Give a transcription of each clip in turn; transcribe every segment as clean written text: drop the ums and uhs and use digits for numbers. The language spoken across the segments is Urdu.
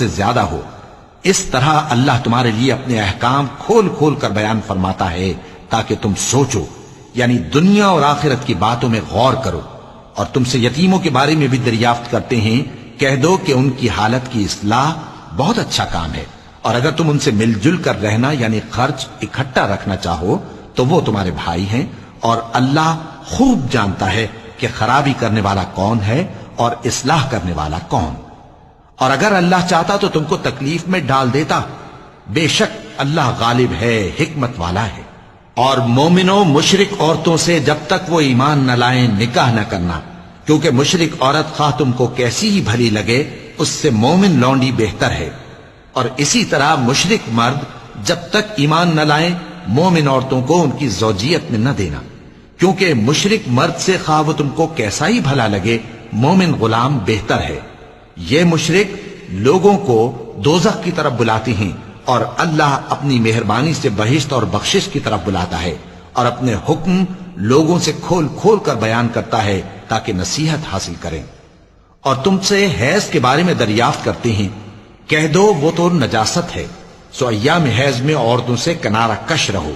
سے زیادہ ہو۔ اس طرح اللہ تمہارے لیے اپنے احکام کھول کھول کر بیان فرماتا ہے تاکہ تم سوچو، یعنی دنیا اور آخرت کی باتوں میں غور کرو۔ اور تم سے یتیموں کے بارے میں بھی دریافت کرتے ہیں، کہہ دو کہ ان کی حالت کی اصلاح بہت اچھا کام ہے، اور اگر تم ان سے مل جل کر رہنا یعنی خرچ اکٹھا رکھنا چاہو تو وہ تمہارے بھائی ہیں، اور اللہ خوب جانتا ہے کہ خرابی کرنے والا کون ہے اور اصلاح کرنے والا کون۔ اور اگر اللہ چاہتا تو تم کو تکلیف میں ڈال دیتا، بے شک اللہ غالب ہے، حکمت والا ہے۔ اور مومنوں مشرک عورتوں سے جب تک وہ ایمان نہ لائیں نکاح نہ کرنا، کیونکہ مشرک عورت خواہ تم کو کیسی ہی بھلی لگے اس سے مومن لونڈی بہتر ہے۔ اور اسی طرح مشرک مرد جب تک ایمان نہ لائیں مومن عورتوں کو ان کی زوجیت میں نہ دینا، کیونکہ مشرک مرد سے خواہ وہ تم کو کیسا ہی بھلا لگے مومن غلام بہتر ہے۔ یہ مشرک لوگوں کو دوزخ کی طرف بلاتے ہیں، اور اللہ اپنی مہربانی سے بہشت اور بخشش کی طرف بلاتا ہے، اور اپنے حکم لوگوں سے کھول کھول کر بیان کرتا ہے تاکہ نصیحت حاصل کریں۔ اور تم سے حیض کے بارے میں دریافت کرتے ہیں، کہہ دو وہ تو نجاست ہے، سو ایام حیض میں عورتوں سے کنارہ کش رہو،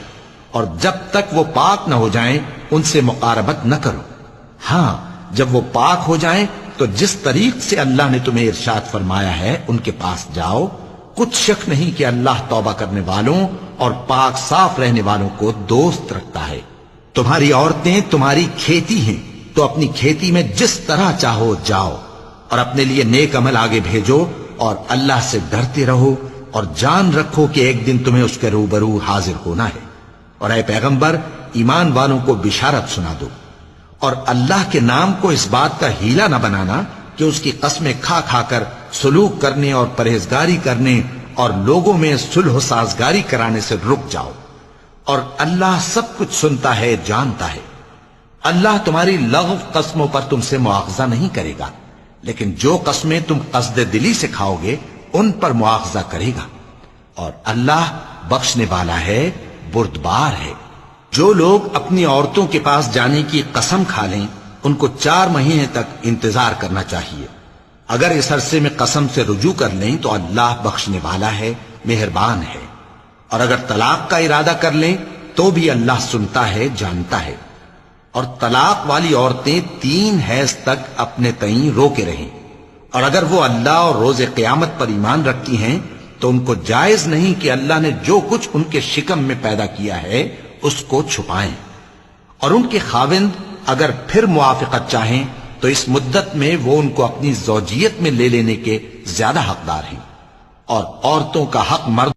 اور جب تک وہ پاک نہ ہو جائیں ان سے مقاربت نہ کرو۔ ہاں جب وہ پاک ہو جائیں تو جس طریق سے اللہ نے تمہیں ارشاد فرمایا ہے ان کے پاس جاؤ، کچھ شک نہیں کہ اللہ توبہ کرنے والوں اور پاک صاف رہنے والوں کو دوست رکھتا ہے۔ تمہاری عورتیں تمہاری کھیتی ہیں، تو اپنی کھیتی میں جس طرح چاہو جاؤ، اور اپنے لیے نیک عمل آگے بھیجو، اور اللہ سے ڈرتے رہو، اور جان رکھو کہ ایک دن تمہیں اس کے روبرو حاضر ہونا ہے۔ اور اے پیغمبر ایمان والوں کو بشارت سنا دو، اور اللہ کے نام کو اس بات کا ہیلا نہ بنانا کہ اس کی قسمیں کھا کھا کر سلوک کرنے اور پرہیزگاری کرنے اور لوگوں میں صلح و سازگاری کرانے سے رک جاؤ، اور اللہ سب کچھ سنتا ہے، جانتا ہے۔ اللہ تمہاری لغو قسموں پر تم سے مواخذہ نہیں کرے گا، لیکن جو قسمیں تم قصد دلی سے کھاؤ گے ان پر مواخذہ کرے گا، اور اللہ بخشنے والا ہے، بردبار ہے۔ جو لوگ اپنی عورتوں کے پاس جانے کی قسم کھا لیں ان کو 4 مہینے تک انتظار کرنا چاہیے۔ اگر اس عرصے میں قسم سے رجوع کر لیں تو اللہ بخشنے والا ہے، مہربان ہے۔ اور اگر طلاق کا ارادہ کر لیں تو بھی اللہ سنتا ہے، جانتا ہے۔ اور طلاق والی عورتیں 3 حیض تک اپنے تئیں روکے رہیں، اور اگر وہ اللہ اور روز قیامت پر ایمان رکھتی ہیں تو ان کو جائز نہیں کہ اللہ نے جو کچھ ان کے شکم میں پیدا کیا ہے اس کو چھپائیں۔ اور ان کے خاوند اگر پھر موافقت چاہیں تو اس مدت میں وہ ان کو اپنی زوجیت میں لے لینے کے زیادہ حقدار ہیں، اور عورتوں کا حق مرد